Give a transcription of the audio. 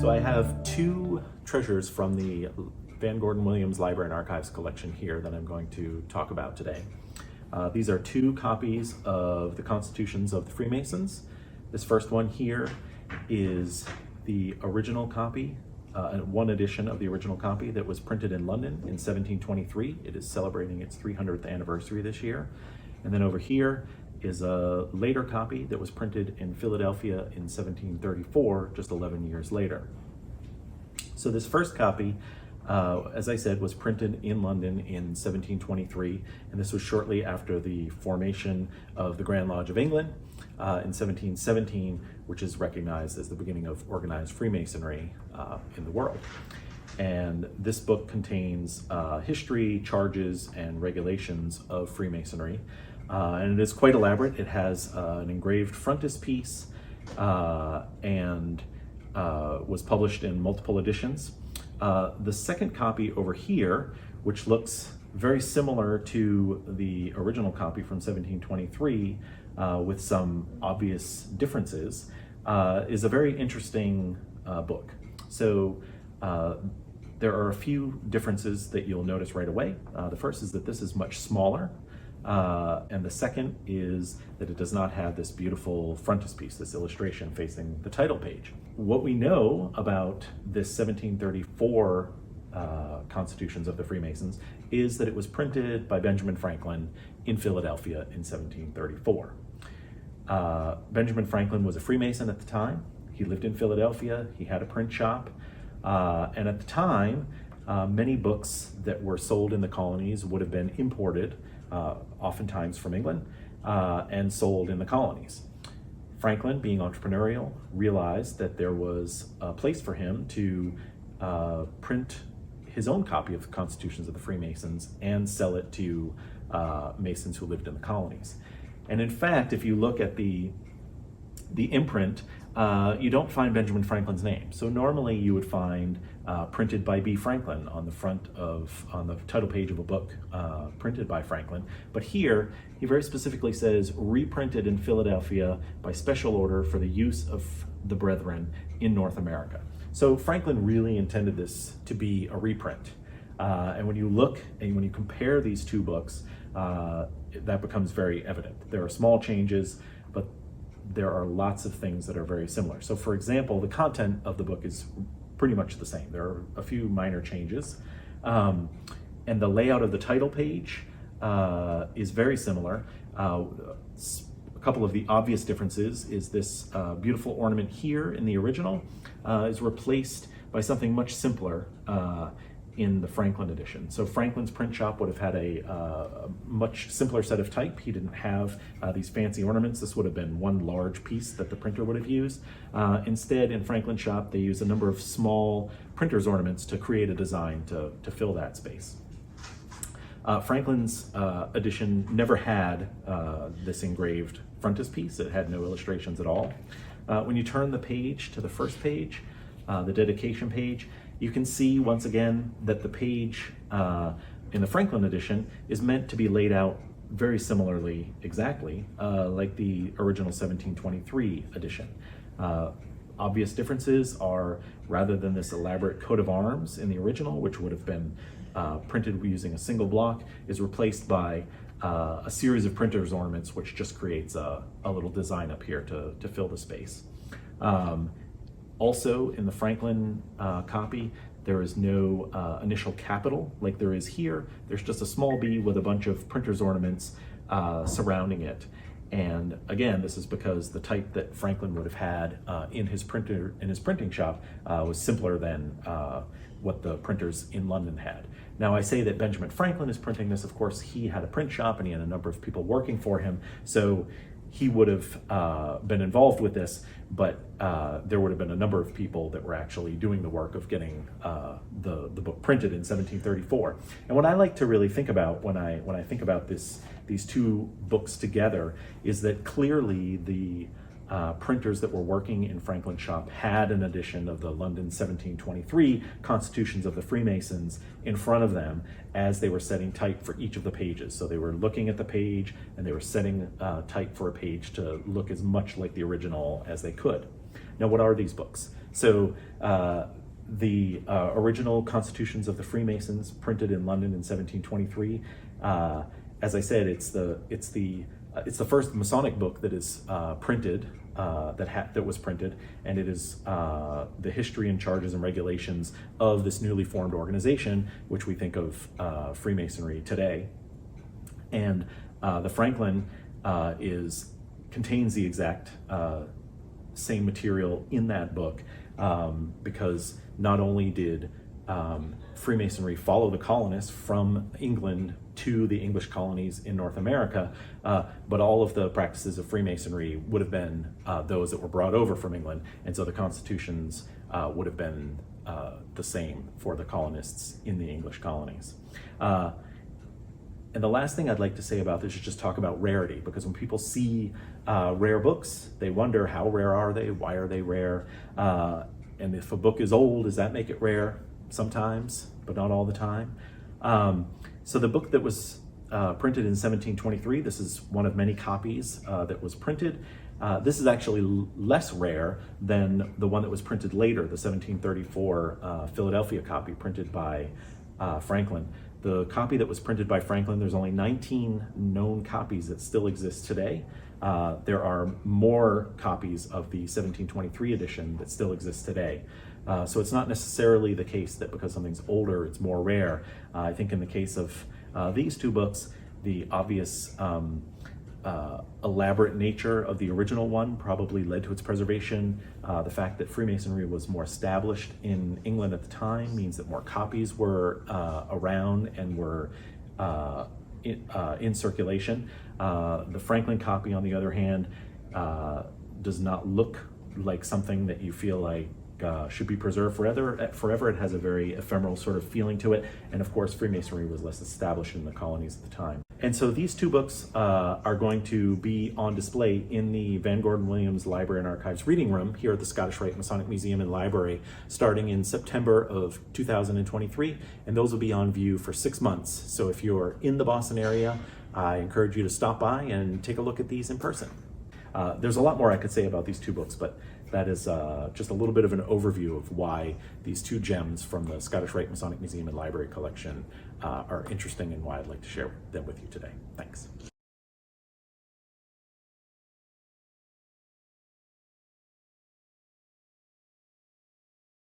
So I have two treasures from the Van Gordon Williams Library and Archives collection here that I'm going to talk about today. These are two copies of the Constitutions of the Freemasons. This first one here is the original copy, one edition of the original copy that was printed in London in 1723. It is celebrating its 300th anniversary this year. And then over here is a later copy that was printed in Philadelphia in 1734, just 11 years later. So this first copy, as I said, was printed in London in 1723, and this was shortly after the formation of the Grand Lodge of England in 1717, which is recognized as the beginning of organized Freemasonry in the world. And this book contains history, charges, and regulations of Freemasonry. And it is quite elaborate. It has an engraved frontispiece and was published in multiple editions. The second copy over here, which looks very similar to the original copy from 1723 with some obvious differences, is a very interesting book. So there are a few differences that you'll notice right away. The first is that this is much smaller. And the second is that it does not have this beautiful frontispiece, this illustration facing the title page. What we know about this 1734 Constitutions of the Freemasons is that it was printed by Benjamin Franklin in Philadelphia in 1734. Benjamin Franklin was a Freemason at the time. He lived in Philadelphia. He had a print shop. And at the time, many books that were sold in the colonies would have been imported, oftentimes from England, and sold in the colonies. Franklin, being entrepreneurial, realized that there was a place for him to print his own copy of the Constitutions of the Freemasons and sell it to Masons who lived in the colonies. And in fact, if you look at the imprint, you don't find Benjamin Franklin's name. So normally you would find printed by B. Franklin on the title page of a book printed by Franklin. But here, he very specifically says, reprinted in Philadelphia by special order for the use of the brethren in North America. So Franklin really intended this to be a reprint. And when you look and when you compare these two books, that becomes very evident. There are small changes, but there are lots of things that are very similar. So for example, the content of the book is pretty much the same. There are a few minor changes. And the layout of the title page is very similar. A couple of the obvious differences is this beautiful ornament here in the original is replaced by something much simpler in the Franklin edition. So Franklin's print shop would have had a much simpler set of type. He didn't have these fancy ornaments. This would have been one large piece that the printer would have used. Instead, in Franklin's shop, they use a number of small printer's ornaments to create a design to fill that space. Franklin's edition never had this engraved frontispiece. It had no illustrations at all. When you turn the page to the first page, the dedication page, you can see once again that the page in the Franklin edition is meant to be laid out very similarly, exactly, like the original 1723 edition. Obvious differences are, rather than this elaborate coat of arms in the original, which would have been printed using a single block, is replaced by a series of printer's ornaments, which just creates a little design up here to fill the space. Also, in the Franklin copy, there is no initial capital like there is here. There's just a small b with a bunch of printer's ornaments surrounding it. And again, this is because the type that Franklin would have had in his printing shop was simpler than what the printers in London had. Now, I say that Benjamin Franklin is printing this. Of course, he had a print shop and he had a number of people working for him. So he would have been involved with this, but there would have been a number of people that were actually doing the work of getting the book printed in 1734. And what I like to really think about when I think about these two books together is that clearly the printers that were working in Franklin's shop had an edition of the London 1723 Constitutions of the Freemasons in front of them as they were setting type for each of the pages. So they were looking at the page and they were setting type for a page to look as much like the original as they could. Now, what are these books? So the original Constitutions of the Freemasons, printed in London in 1723. As I said, it's the first Masonic book that is printed, that was printed, and it is the history and charges and regulations of this newly formed organization, which we think of Freemasonry today. And the Franklin contains the exact same material in that book, because not only did Freemasonry follow the colonists from England to the English colonies in North America, but all of the practices of Freemasonry would have been those that were brought over from England, and so the constitutions would have been the same for the colonists in the English colonies. And the last thing I'd like to say about this is just talk about rarity, because when people see rare books, they wonder, how rare are they? Why are they rare? And if a book is old, does that make it rare? Sometimes, but not all the time. So the book that was printed in 1723, this is one of many copies that was printed. This is actually less rare than the one that was printed later, the 1734 Philadelphia copy printed by Franklin. The copy that was printed by Franklin, there's only 19 known copies that still exist today. There are more copies of the 1723 edition that still exist today. So it's not necessarily the case that because something's older, it's more rare. I think in the case of these two books, the obvious elaborate nature of the original one probably led to its preservation. The fact that Freemasonry was more established in England at the time means that more copies were around and were in circulation. The Franklin copy, on the other hand, does not look like something that you feel like should be preserved forever. It has a very ephemeral sort of feeling to it, and of course Freemasonry was less established in the colonies at the time. And so these two books are going to be on display in the Van Gordon Williams Library and Archives Reading Room here at the Scottish Rite Masonic Museum and Library starting in September of 2023, and those will be on view for 6 months. So if you're in the Boston area, I encourage you to stop by and take a look at these in person. There's a lot more I could say about these two books, but that is just a little bit of an overview of why these two gems from the Scottish Rite Masonic Museum and Library collection are interesting and why I'd like to share them with you today. Thanks.